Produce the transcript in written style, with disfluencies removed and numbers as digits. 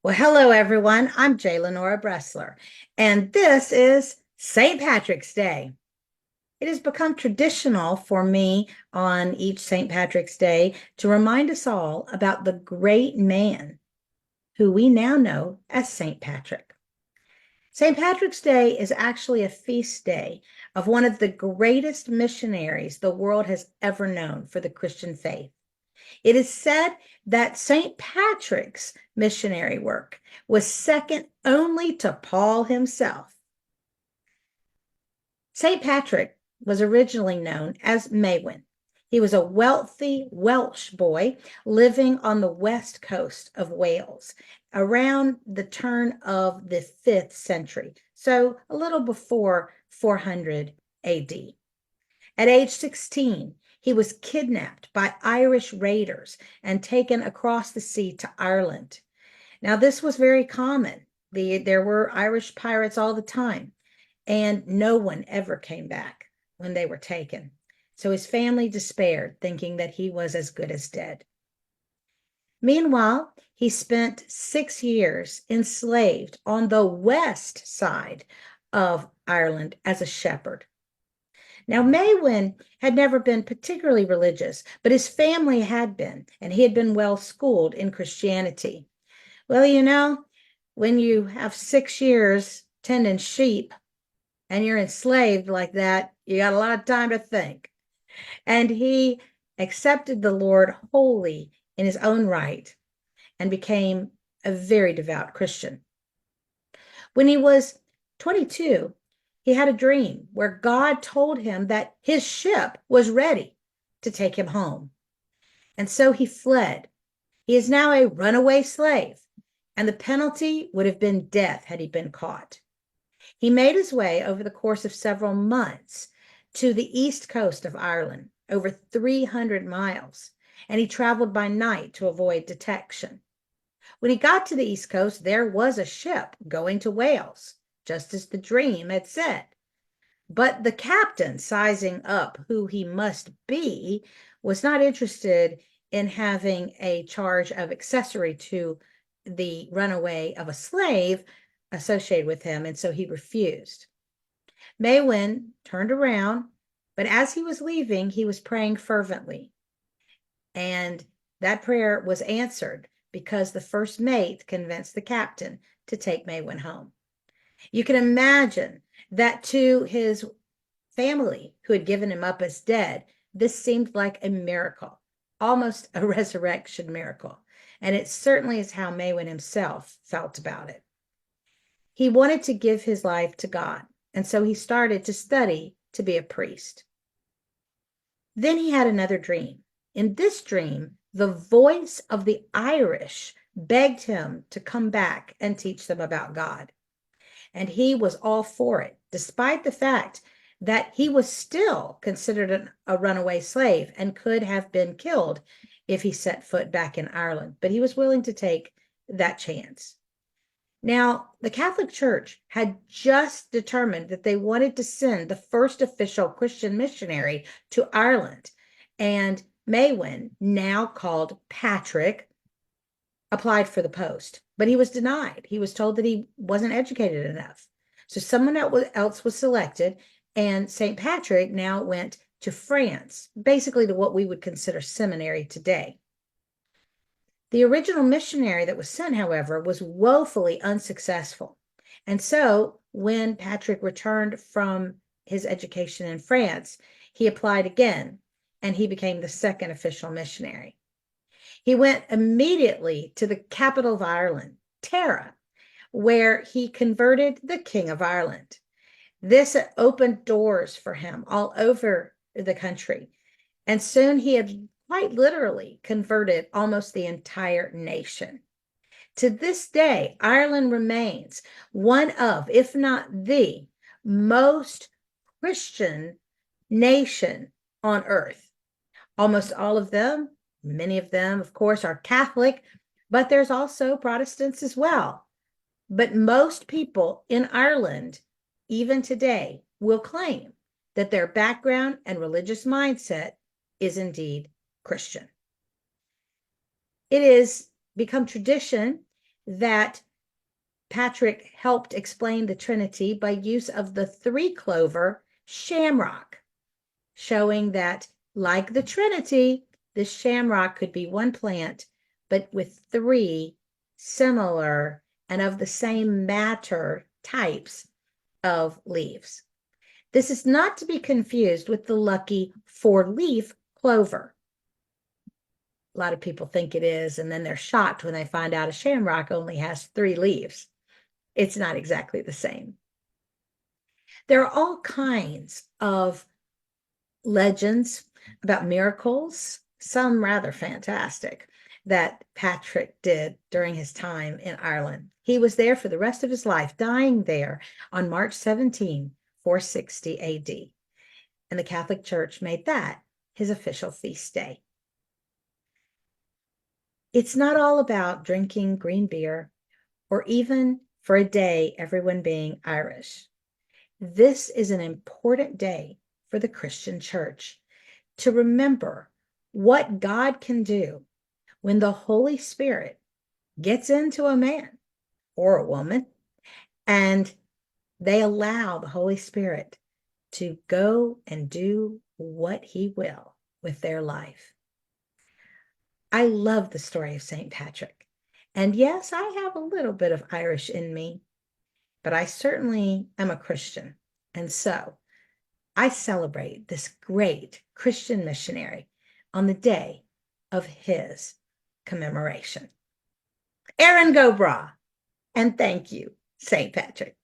Well, hello, everyone. I'm Jay Lenora Bressler, and this is St. Patrick's Day. It has become traditional for me on each St. Patrick's Day to remind us all about the great man who we now know as St. Patrick. St. Patrick's Day is actually a feast day of one of the greatest missionaries the world has ever known for the Christian faith. It is said that St. Patrick's missionary work was second only to Paul himself. St. Patrick was originally known as Maewyn. He was a wealthy Welsh boy living on the west coast of Wales around the turn of the 5th century, so a little before 400 AD. At age 16, he was kidnapped by Irish raiders and taken across the sea to Ireland. Now, this was very common. There were Irish pirates all the time, and no one ever came back when they were taken. So his family despaired, thinking that he was as good as dead. Meanwhile, he spent 6 years enslaved on the west side of Ireland as a shepherd. Now, Maewyn had never been particularly religious, but his family had been, and he had been well schooled in Christianity. Well, when you have 6 years tending sheep and you're enslaved like that, you got a lot of time to think. And he accepted the Lord wholly in his own right and became a very devout Christian. When he was 22, he had a dream where God told him that his ship was ready to take him home. And so he fled. He is now a runaway slave, and the penalty would have been death had he been caught. He made his way over the course of several months to the east coast of Ireland, over 300 miles, and he traveled by night to avoid detection. When he got to the east coast, there was a ship going to Wales, just as the dream had said. But the captain, sizing up who he must be, was not interested in having a charge of accessory to the runaway of a slave associated with him, and so he refused. Maewyn turned around, but as he was leaving, he was praying fervently. And that prayer was answered because the first mate convinced the captain to take Maewyn home. You can imagine that to his family who had given him up as dead, this seemed like a miracle, almost a resurrection miracle. And it certainly is how Maewyn himself felt about it. He wanted to give his life to God, and so he started to study to be a priest. Then he had another dream. In this dream, the voice of the Irish begged him to come back and teach them about God. And he was all for it, despite the fact that he was still considered a runaway slave and could have been killed if he set foot back in Ireland. But he was willing to take that chance. Now, the Catholic Church had just determined that they wanted to send the first official Christian missionary to Ireland. And Maewyn, now called Patrick, applied for the post, but he was denied. He was told that he wasn't educated enough. So someone else was selected, and St. Patrick now went to France, basically to what we would consider seminary today. The original missionary that was sent, however, was woefully unsuccessful. And so when Patrick returned from his education in France, he applied again, and he became the second official missionary. He went immediately to the capital of Ireland, Tara, where he converted the King of Ireland. This opened doors for him all over the country. And soon he had quite literally converted almost the entire nation. To this day, Ireland remains one of, if not the most Christian nation on earth. Almost all of them, many of them, of course, are Catholic, but there's also Protestants as well. But most people in Ireland, even today, will claim that their background and religious mindset is indeed Christian. It has become tradition that Patrick helped explain the Trinity by use of the 3-clover shamrock, showing that, like the Trinity, the shamrock could be one plant, but with 3 similar and of the same matter types of leaves. This is not to be confused with the lucky 4-leaf clover. A lot of people think it is, and then they're shocked when they find out a shamrock only has 3 leaves. It's not exactly the same. There are all kinds of legends about miracles, some rather fantastic, that Patrick did during his time in Ireland. He was there for the rest of his life, dying there on March 17, 460 AD. And the Catholic Church made that his official feast day. It's not all about drinking green beer or even for a day everyone being Irish. This is an important day for the Christian Church to remember what God can do when the Holy Spirit gets into a man or a woman and they allow the Holy Spirit to go and do what he will with their life. I love the story of St. Patrick. And yes, I have a little bit of Irish in me, but I certainly am a Christian. And so I celebrate this great Christian missionary on the day of his commemoration. Erin go bragh, and thank you, St. Patrick.